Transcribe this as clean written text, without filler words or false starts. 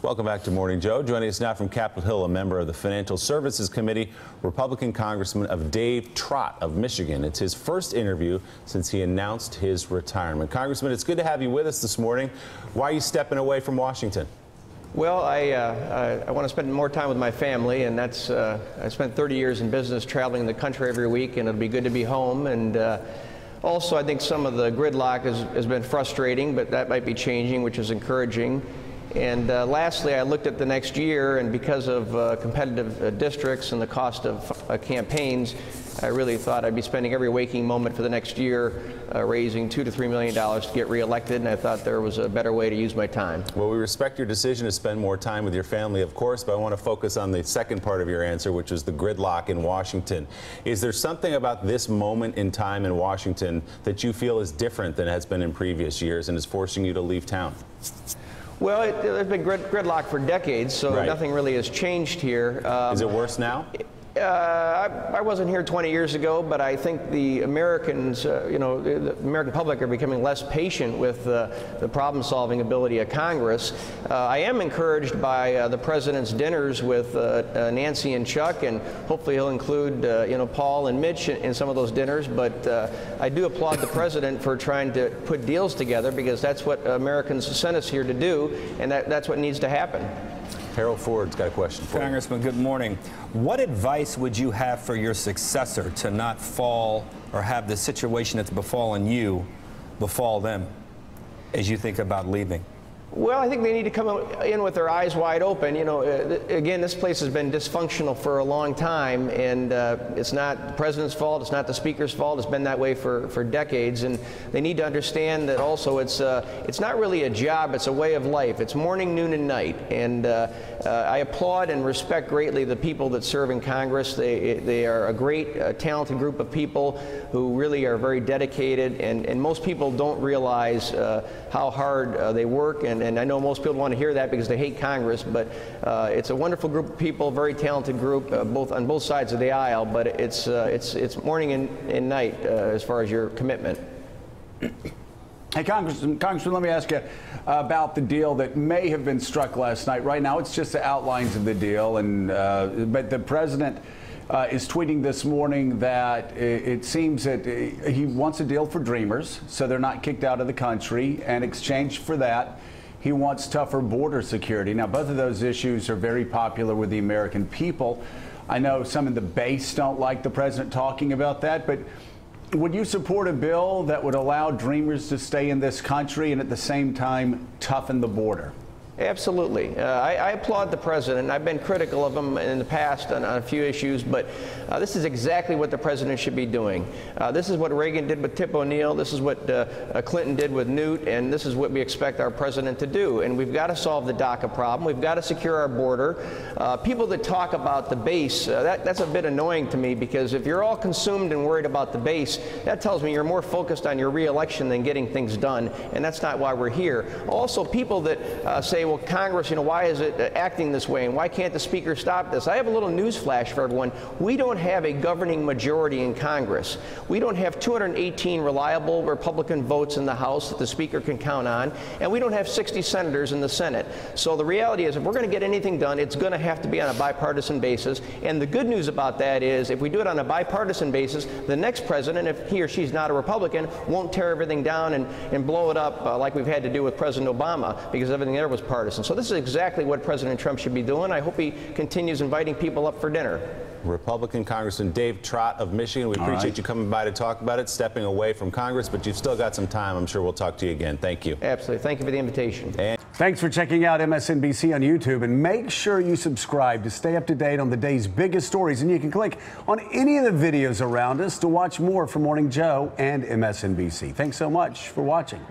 Welcome back to Morning Joe. Joining us now from Capitol Hill, a member of the Financial Services Committee, Republican Congressman Dave Trott of Michigan. It's his first interview since he announced his retirement. Congressman, it's good to have you with us this morning. Why are you stepping away from Washington? Well, I want to spend more time with my family, and that's I spent 30 years in business traveling the country every week, and it'll be good to be home. And also, I think some of the gridlock has been frustrating, but that might be changing, which is encouraging. And lastly, I looked at the next year, and because of competitive districts and the cost of campaigns, I really thought I'd be spending every waking moment for the next year raising $2 to $3 million to get reelected, and I thought there was a better way to use my time. Well, we respect your decision to spend more time with your family, of course, but I want to focus on the second part of your answer, which is the gridlock in Washington. Is there something about this moment in time in Washington that you feel is different than has been in previous years and is forcing you to leave town? Well, there's been gridlock for decades, so Nothing really has changed here. Is it worse now? I wasn't here 20 years ago, but I think the Americans, the American public are becoming less patient with the problem-solving ability of Congress. I am encouraged by the president's dinners with Nancy and Chuck, and hopefully he'll include, Paul and Mitch in some of those dinners. But I do applaud the president for trying to put deals together, because that's what Americans sent us here to do, and that's what needs to happen. Harold Ford's got a question for you. Congressman, good morning. What advice would you have for your successor to not fall or have the situation that's befallen you befall them as you think about leaving? Well, I think they need to come in with their eyes wide open. Again, this place has been dysfunctional for a long time, and it's not the president's fault, it's not the speaker's fault, it's been that way for decades, and they need to understand that also it's not really a job, it's a way of life. It's morning, noon, and night, and I applaud and respect greatly the people that serve in Congress. They are a great, talented group of people who really are very dedicated, and most people don't realize how hard they work, and I know most people want to hear that because they hate Congress, but it's a wonderful group of people, very talented group, on both sides of the aisle, but it's morning and night as far as your commitment. Hey, Congressman, let me ask you about the deal that may have been struck last night. Right now, it's just the outlines of the deal, and but the president is tweeting this morning that it seems that he wants a deal for Dreamers, so they're not kicked out of the country. And in exchange for that, he wants tougher border security. Now, both of those issues are very popular with the American people. I know some in the base don't like the president talking about that, but would you support a bill that would allow Dreamers to stay in this country and at the same time toughen the border? Absolutely. I applaud the president. I've been critical of him in the past on a few issues, but this is exactly what the president should be doing. This is what Reagan did with Tip O'Neill. This is what Clinton did with Newt, and this is what we expect our president to do. And we've got to solve the DACA problem. We've got to secure our border. People that talk about the base, that's a bit annoying to me, because if you're all consumed and worried about the base, that tells me you're more focused on your re-election than getting things done, and that's not why we're here. Also, people that say, well, Congress, why is it acting this way, and why can't the speaker stop this? I have a little news flash for everyone. We don't have a governing majority in Congress. We don't have 218 reliable Republican votes in the House that the speaker can count on, and we don't have 60 senators in the Senate. So the reality is, if we're going to get anything done, it's going to have to be on a bipartisan basis. And the good news about that is, if we do it on a bipartisan basis, the next president, if he or she's not a Republican, won't tear everything down and blow it up like we've had to do with President Obama, because everything there was partisan. So this is exactly what President Trump should be doing. I hope he continues inviting people up for dinner. Republican Congressman Dave Trott of Michigan. We appreciate you coming by to talk about it, stepping away from Congress, but you've still got some time. I'm sure we'll talk to you again. Thank you. Absolutely. Thank you for the invitation. Thanks for checking out MSNBC on YouTube, and make sure you subscribe to stay up to date on the day's biggest stories. And you can click on any of the videos around us to watch more from Morning Joe and MSNBC. Thanks so much for watching.